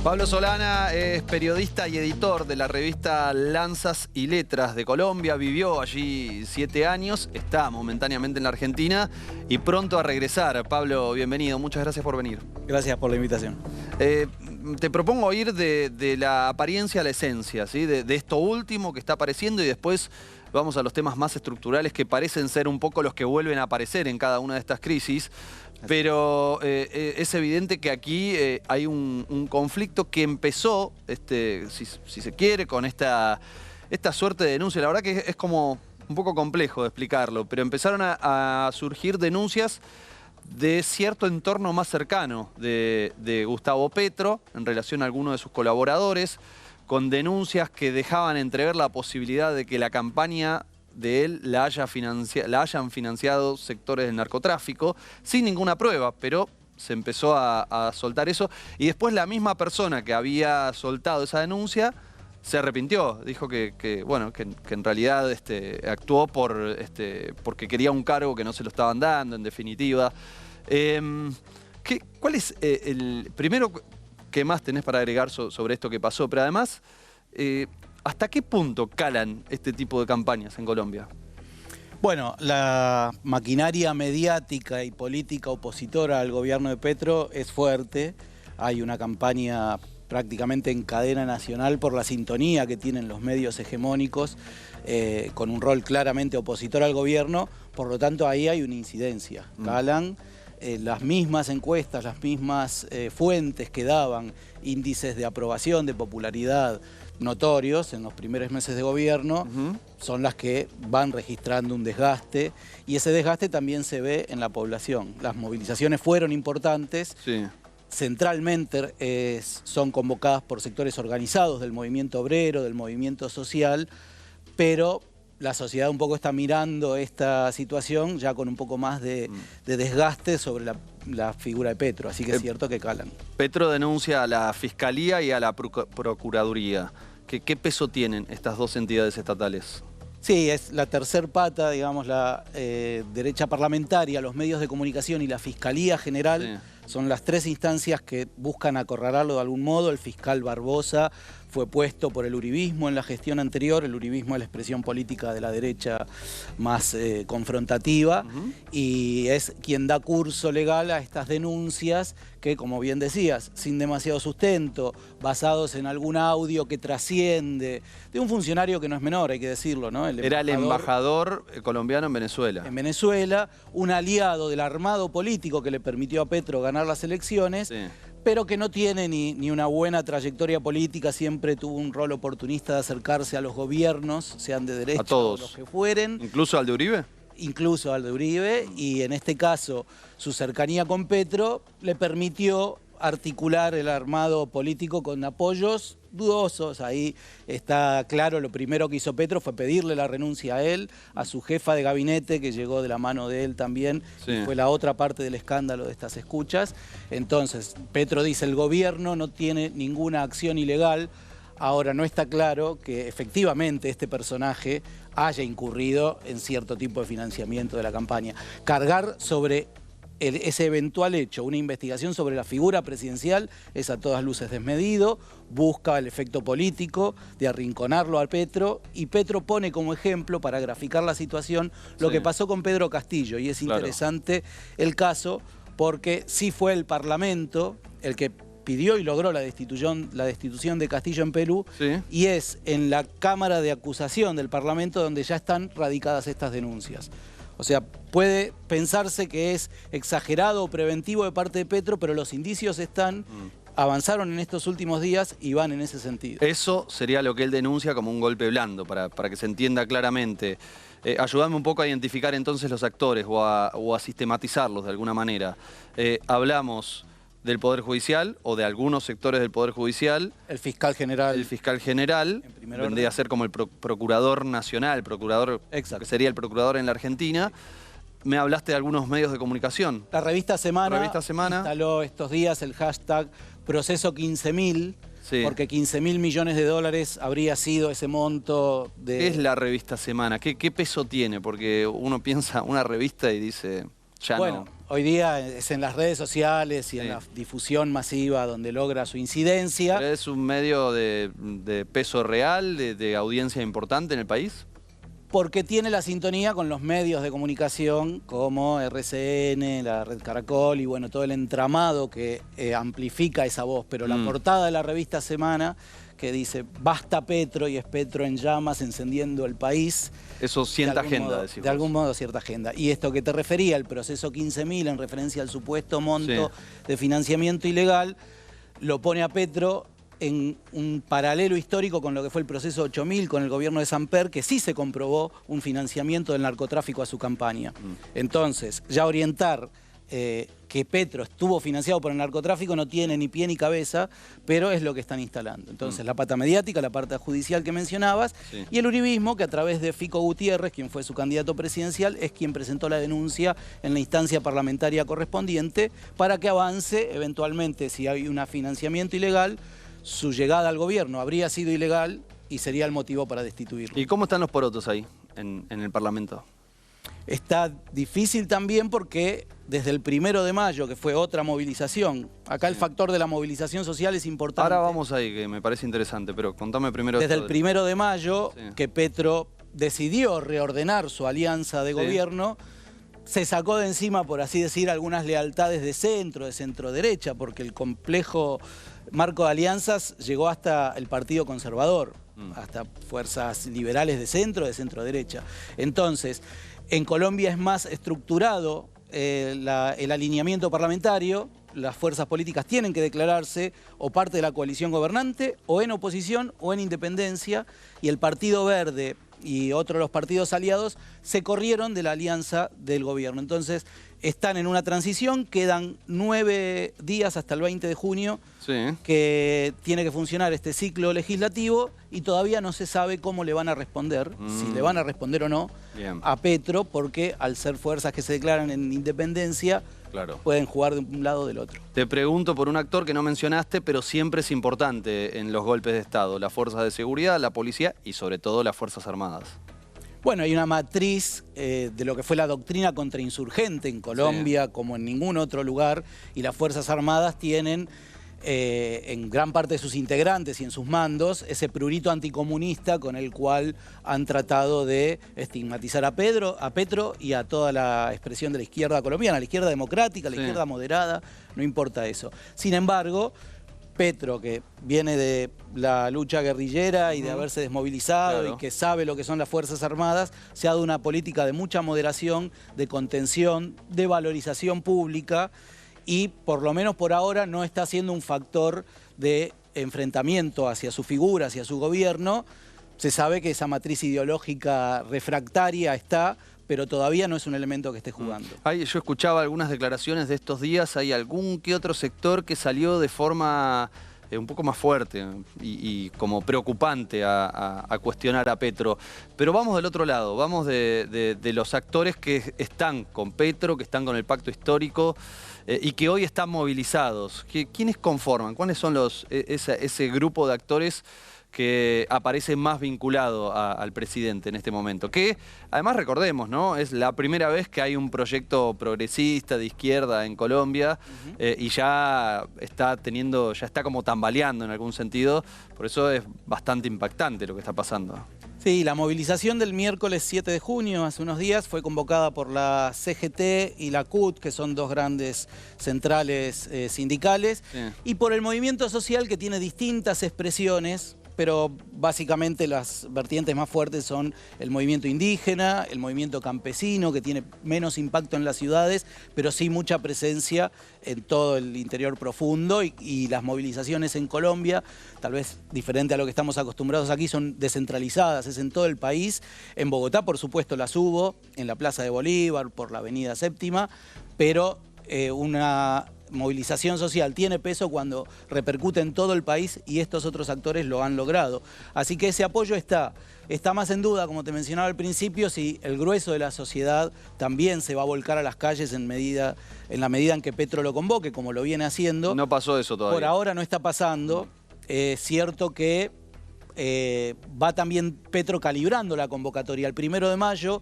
Pablo Solana es periodista y editor de la revista Lanzas y Letras de Colombia. Vivió allí 7 años, está momentáneamente en la Argentina y pronto a regresar. Pablo, bienvenido. Muchas gracias por venir. Gracias por la invitación. Te propongo ir de la apariencia a la esencia, ¿sí? De esto último que está apareciendo y después vamos a los temas más estructurales que parecen ser un poco los que vuelven a aparecer en cada una de estas crisis. Pero es evidente que aquí hay un conflicto que empezó, si se quiere, con esta suerte de denuncia. La verdad que es como un poco complejo de explicarlo, pero empezaron a surgir denuncias de cierto entorno más cercano de Gustavo Petro en relación a alguno de sus colaboradores, con denuncias que dejaban entrever la posibilidad de que la campaña de él la hayan financiado sectores del narcotráfico, sin ninguna prueba, pero se empezó a soltar eso. Y después la misma persona que había soltado esa denuncia se arrepintió. Dijo que en realidad actuó porque quería un cargo que no se lo estaban dando, en definitiva. ¿Cuál es el primero que más tenés para agregar sobre esto que pasó? Pero además, ¿hasta qué punto calan este tipo de campañas en Colombia? Bueno, la maquinaria mediática y política opositora al gobierno de Petro es fuerte. Hay una campaña prácticamente en cadena nacional por la sintonía que tienen los medios hegemónicos, con un rol claramente opositor al gobierno. Por lo tanto, ahí hay una incidencia. Calan las mismas encuestas, las mismas fuentes que daban índices de aprobación, de popularidad notorios en los primeros meses de gobierno, son las que van registrando un desgaste, y ese desgaste también se ve en la población. Las movilizaciones fueron importantes, sí. Centralmente son convocadas por sectores organizados del movimiento obrero, del movimiento social, pero la sociedad un poco está mirando esta situación ya con un poco más de desgaste sobre la figura de Petro, así que es cierto que calan. Petro denuncia a la Fiscalía y a la Procuraduría. ¿Qué peso tienen estas dos entidades estatales? Sí, es la tercer pata, digamos, la derecha parlamentaria, los medios de comunicación y la Fiscalía General. Sí. Son las tres instancias que buscan acorralarlo de algún modo. El fiscal Barbosa fue puesto por el uribismo en la gestión anterior. El uribismo es la expresión política de la derecha más confrontativa, y es quien da curso legal a estas denuncias que, como bien decías, sin demasiado sustento, basados en algún audio que trasciende, de un funcionario que no es menor, hay que decirlo, ¿no? Era el embajador colombiano en Venezuela. En Venezuela, un aliado del armado político que le permitió a Petro ganar las elecciones, sí, pero que no tiene ni una buena trayectoria política. Siempre tuvo un rol oportunista de acercarse a los gobiernos, sean de derecha, a todos, o los que fueren. ¿Incluso al de Uribe? Incluso al de Uribe, y en este caso su cercanía con Petro le permitió articular el armado político con apoyos dudosos. Ahí está claro, lo primero que hizo Petro fue pedirle la renuncia a él, a su jefa de gabinete, que llegó de la mano de él también, sí, fue la otra parte del escándalo de estas escuchas. Entonces, Petro dice, el gobierno no tiene ninguna acción ilegal. Ahora, no está claro que efectivamente este personaje haya incurrido en cierto tipo de financiamiento de la campaña. Cargar sobre ese eventual hecho una investigación sobre la figura presidencial es a todas luces desmedido, busca el efecto político de arrinconarlo a Petro, y Petro pone como ejemplo, para graficar la situación, lo que pasó con Pedro Castillo, y es interesante el caso porque sí fue el Parlamento el que pidió y logró la destitución de Castillo en Perú, sí, y es en la Cámara de Acusación del Parlamento donde ya están radicadas estas denuncias. O sea, puede pensarse que es exagerado o preventivo de parte de Petro, pero los indicios avanzaron en estos últimos días y van en ese sentido. Eso sería lo que él denuncia como un golpe blando, para que se entienda claramente. Ayúdame un poco a identificar entonces los actores o a sistematizarlos de alguna manera. Hablamos del Poder Judicial o de algunos sectores del Poder Judicial. El fiscal general. El fiscal general vendría a ser como el procurador nacional, que sería el procurador en la Argentina. Me hablaste de algunos medios de comunicación. La revista Semana instaló estos días el hashtag Proceso 15.000, sí, porque 15.000 millones de dólares habría sido ese monto de... ¿Qué es la revista Semana? ¿Qué peso tiene? Porque uno piensa una revista y dice... ya bueno, no? hoy día es en las redes sociales y en la difusión masiva donde logra su incidencia. ¿Pero es un medio de peso real, de audiencia importante en el país? Porque tiene la sintonía con los medios de comunicación como RCN, la Red Caracol y bueno, todo el entramado que amplifica esa voz. Pero la portada de la revista Semana, que dice "Basta Petro", y es Petro en llamas encendiendo el país. Eso sienta agenda, decimos. De algún modo cierta agenda. Y esto que te refería, el proceso 15.000 en referencia al supuesto monto de financiamiento ilegal, lo pone a Petro en un paralelo histórico con lo que fue el proceso 8000 con el gobierno de Samper, que sí se comprobó un financiamiento del narcotráfico a su campaña. Entonces, ya orientar que Petro estuvo financiado por el narcotráfico no tiene ni pie ni cabeza, pero es lo que están instalando. Entonces, la pata mediática, la parte judicial que mencionabas, y el uribismo, que a través de Fico Gutiérrez, quien fue su candidato presidencial, es quien presentó la denuncia en la instancia parlamentaria correspondiente para que avance, eventualmente, si hay un financiamiento ilegal, su llegada al gobierno habría sido ilegal y sería el motivo para destituirlo. ¿Y cómo están los porotos ahí, en el Parlamento? Está difícil también porque desde el 1 de mayo, que fue otra movilización, acá el factor de la movilización social es importante. Ahora vamos ahí, que me parece interesante, pero contame primero. Desde el 1 de mayo, que Petro decidió reordenar su alianza de gobierno, se sacó de encima, por así decir, algunas lealtades de centro derecha, porque el complejo marco de alianzas llegó hasta el Partido Conservador, hasta fuerzas liberales de centro derecha. Entonces, en Colombia es más estructurado el alineamiento parlamentario. Las fuerzas políticas tienen que declararse o parte de la coalición gobernante, o en oposición, o en independencia, y el Partido Verde y otros de los partidos aliados se corrieron de la alianza del gobierno. Entonces, están en una transición, quedan 9 días hasta el 20 de junio que tiene que funcionar este ciclo legislativo y todavía no se sabe cómo le van a responder, si le van a responder o no a Petro, porque al ser fuerzas que se declaran en independencia, pueden jugar de un lado o del otro. Te pregunto por un actor que no mencionaste, pero siempre es importante en los golpes de Estado: las fuerzas de seguridad, la policía y sobre todo las Fuerzas Armadas. Bueno, hay una matriz de lo que fue la doctrina contrainsurgente en Colombia, como en ningún otro lugar, y las Fuerzas Armadas tienen en gran parte de sus integrantes y en sus mandos ese prurito anticomunista con el cual han tratado de estigmatizar a Petro y a toda la expresión de la izquierda colombiana, la izquierda democrática, la izquierda moderada, no importa eso. Sin embargo, Petro, que viene de la lucha guerrillera y de haberse desmovilizado y que sabe lo que son las Fuerzas Armadas, se ha dado una política de mucha moderación, de contención, de valorización pública y por lo menos por ahora no está siendo un factor de enfrentamiento hacia su figura, hacia su gobierno. Se sabe que esa matriz ideológica refractaria está, pero todavía no es un elemento que esté jugando. Yo escuchaba algunas declaraciones de estos días, hay algún que otro sector que salió de forma un poco más fuerte y como preocupante a cuestionar a Petro. Pero vamos del otro lado, vamos de los actores que están con Petro, que están con el pacto histórico y que hoy están movilizados. ¿Quiénes conforman? ¿Cuáles son ese grupo de actores que aparece más vinculado al presidente en este momento? Que además recordemos, ¿no? Es la primera vez que hay un proyecto progresista de izquierda en Colombia y ya está como tambaleando en algún sentido. Por eso es bastante impactante lo que está pasando. Sí, la movilización del miércoles 7 de junio, hace unos días, fue convocada por la CGT y la CUT, que son dos grandes centrales sindicales, y por el movimiento social, que tiene distintas expresiones, pero básicamente las vertientes más fuertes son el movimiento indígena, el movimiento campesino, que tiene menos impacto en las ciudades, pero sí mucha presencia en todo el interior profundo, y las movilizaciones en Colombia, tal vez diferente a lo que estamos acostumbrados aquí, son descentralizadas, es en todo el país. En Bogotá, por supuesto, las hubo, en la Plaza de Bolívar, por la Avenida Séptima, pero una movilización social tiene peso cuando repercute en todo el país y estos otros actores lo han logrado. Así que ese apoyo está más en duda, como te mencionaba al principio, si el grueso de la sociedad también se va a volcar a las calles en la medida en que Petro lo convoque, como lo viene haciendo. No pasó eso todavía. Por ahora no está pasando. Es cierto que va también Petro calibrando la convocatoria. El 1 de mayo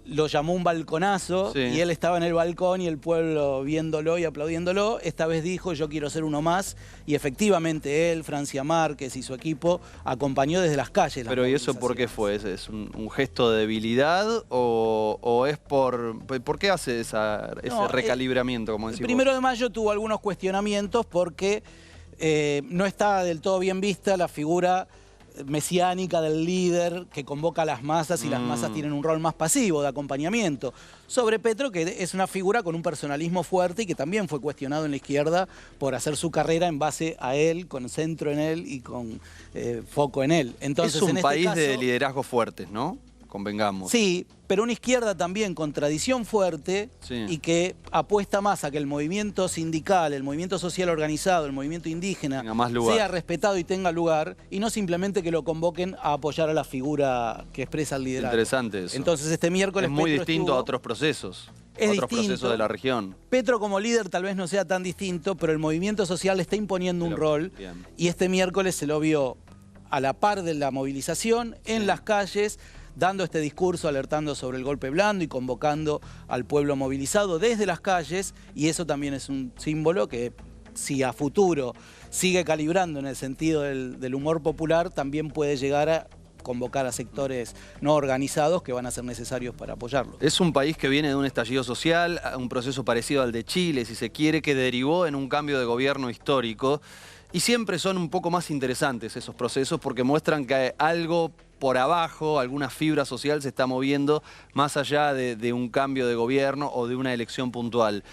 lo llamó un balconazo, Sí. y él estaba en el balcón y el pueblo viéndolo y aplaudiéndolo. Esta vez dijo, yo quiero ser uno más, y efectivamente él, Francia Márquez y su equipo acompañó desde las calles. Pero ¿y eso por qué fue? ¿Es un gesto de debilidad o es por qué hace ese No, recalibramiento, como El decís vos? 1 de mayo tuvo algunos cuestionamientos porque no está del todo bien vista la figura mesiánica del líder que convoca a las masas, y las masas tienen un rol más pasivo de acompañamiento. Sobre Petro, que es una figura con un personalismo fuerte y que también fue cuestionado en la izquierda por hacer su carrera en base a él, con centro en él y con foco en él. Entonces, Es un en este país caso, de liderazgos fuertes, ¿no? Convengamos. Sí, pero una izquierda también con tradición fuerte, Sí. y que apuesta más a que el movimiento sindical, el movimiento social organizado, el movimiento indígena Tenga más lugar. sea respetado y tenga lugar, y no simplemente que lo convoquen a apoyar a la figura que expresa el liderazgo. Interesante eso. Entonces este miércoles Es muy Petro distinto estuvo- a otros procesos. Es otros distinto. procesos de la región. Petro como líder tal vez no sea tan distinto, pero el movimiento social le está imponiendo un Pero, rol, bien. y este miércoles se lo vio a la par de la movilización, en las calles, dando este discurso, alertando sobre el golpe blando y convocando al pueblo movilizado desde las calles, y eso también es un símbolo que, si a futuro sigue calibrando en el sentido del humor popular, también puede llegar a convocar a sectores no organizados que van a ser necesarios para apoyarlo. Es un país que viene de un estallido social, un proceso parecido al de Chile, si se quiere, que derivó en un cambio de gobierno histórico. Y siempre son un poco más interesantes esos procesos porque muestran que algo por abajo, alguna fibra social se está moviendo más allá de un cambio de gobierno o de una elección puntual.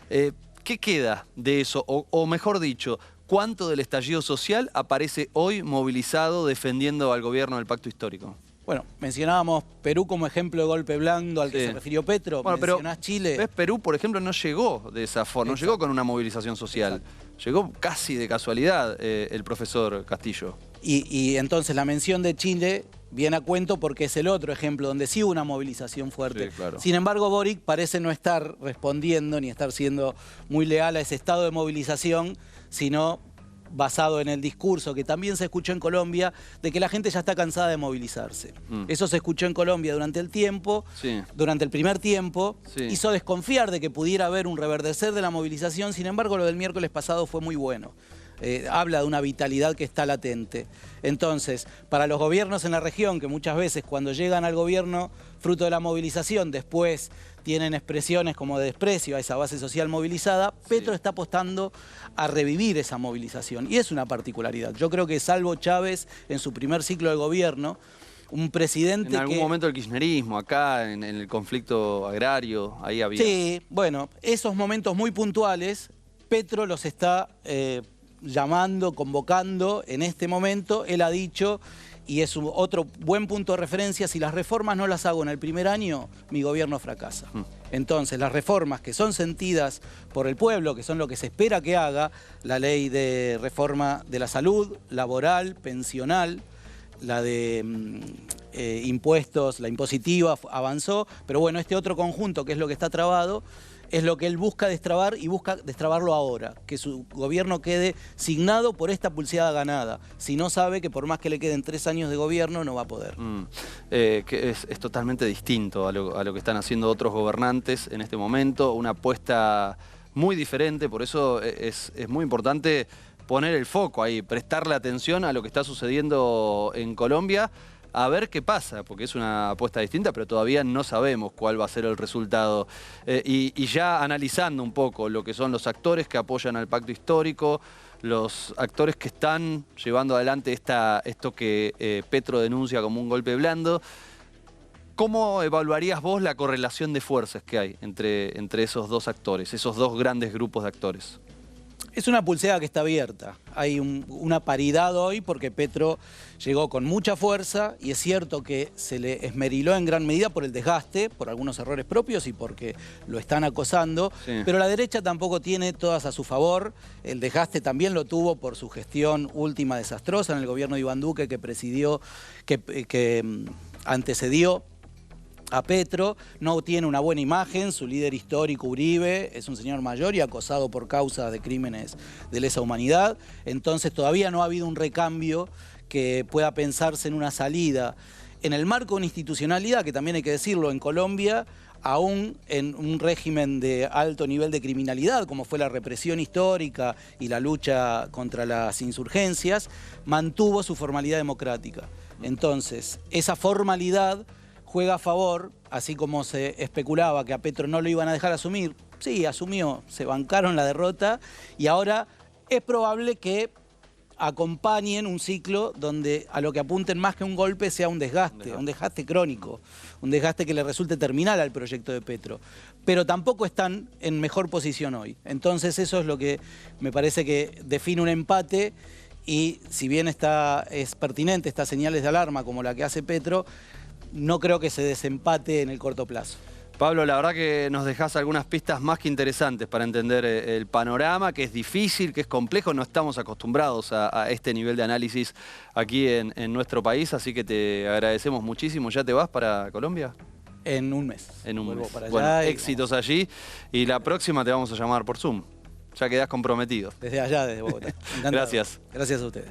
¿Qué queda de eso? O mejor dicho, ¿cuánto del estallido social aparece hoy movilizado defendiendo al gobierno del pacto histórico? Bueno, mencionábamos Perú como ejemplo de golpe blando al que Sí. se refirió Petro. Bueno, pero mencionás Chile. ¿ves? Perú, por ejemplo, no llegó de esa forma, no Exacto. llegó con una movilización social. Llegó casi de casualidad el profesor Castillo. Y entonces la mención de Chile viene a cuento porque es el otro ejemplo donde sí hubo una movilización fuerte. Sí, claro. Sin embargo, Boric parece no estar respondiendo ni estar siendo muy leal a ese estado de movilización, sino basado en el discurso que también se escuchó en Colombia de que la gente ya está cansada de movilizarse. Eso se escuchó en Colombia durante el tiempo, Sí. durante el primer tiempo, Sí. hizo desconfiar de que pudiera haber un reverdecer de la movilización. Sin embargo, lo del miércoles pasado fue muy bueno. Habla de una vitalidad que está latente. Entonces, para los gobiernos en la región, que muchas veces cuando llegan al gobierno fruto de la movilización, después tienen expresiones como de desprecio a esa base social movilizada, Petro está apostando a revivir esa movilización. Y es una particularidad. Yo creo que salvo Chávez en su primer ciclo de gobierno, un presidente En algún que... momento el kirchnerismo, acá en el conflicto agrario, ahí había. Sí, bueno, esos momentos muy puntuales, Petro los está llamando, convocando en este momento. Él ha dicho, y es otro buen punto de referencia, si las reformas no las hago en el primer año, mi gobierno fracasa. Entonces, las reformas que son sentidas por el pueblo, que son lo que se espera que haga, la ley de reforma de la salud, laboral, pensional, la de impuestos, la impositiva avanzó, pero bueno, este otro conjunto que es lo que está trabado, es lo que él busca destrabar, y busca destrabarlo ahora, que su gobierno quede signado por esta pulseada ganada. Si no, sabe que por más que le queden 3 años de gobierno, no va a poder. Que es totalmente distinto a lo que están haciendo otros gobernantes en este momento, una apuesta muy diferente, por eso es muy importante poner el foco ahí, prestarle atención a lo que está sucediendo en Colombia, a ver qué pasa, porque es una apuesta distinta, pero todavía no sabemos cuál va a ser el resultado. Y ya analizando un poco lo que son los actores que apoyan al pacto histórico, los actores que están llevando adelante esto que Petro denuncia como un golpe blando, ¿cómo evaluarías vos la correlación de fuerzas que hay entre esos dos actores, esos dos grandes grupos de actores? Es una pulseada que está abierta. Hay una paridad hoy porque Petro llegó con mucha fuerza, y es cierto que se le esmeriló en gran medida por el desgaste, por algunos errores propios y porque lo están acosando, Sí. pero la derecha tampoco tiene todas a su favor. El desgaste también lo tuvo por su gestión última desastrosa en el gobierno de Iván Duque, que presidió, que antecedió a Petro. No tiene una buena imagen, su líder histórico Uribe es un señor mayor y acosado por causas de crímenes de lesa humanidad. Entonces todavía no ha habido un recambio que pueda pensarse en una salida. en el marco de una institucionalidad, que también hay que decirlo, en Colombia, aún en un régimen de alto nivel de criminalidad, como fue la represión histórica y la lucha contra las insurgencias, mantuvo su formalidad democrática. Entonces, esa formalidad juega a favor, así como se especulaba que a Petro no lo iban a dejar asumir. Sí, asumió, se bancaron la derrota y ahora es probable que acompañen un ciclo donde a lo que apunten más que un golpe sea un desgaste crónico, un desgaste que le resulte terminal al proyecto de Petro. Pero tampoco están en mejor posición hoy. Entonces eso es lo que me parece que define un empate y si bien es pertinente estas señales de alarma como la que hace Petro, no creo que se desempate en el corto plazo. Pablo, la verdad que nos dejás algunas pistas más que interesantes para entender el panorama, que es difícil, que es complejo. No estamos acostumbrados a este nivel de análisis aquí en nuestro país, así que te agradecemos muchísimo. ¿Ya te vas para Colombia? En un mes. En un mes. Para allá bueno, éxitos allí y la próxima te vamos a llamar por Zoom. Ya quedás comprometido. Desde allá, desde Bogotá. Encantado. Gracias. Gracias a ustedes.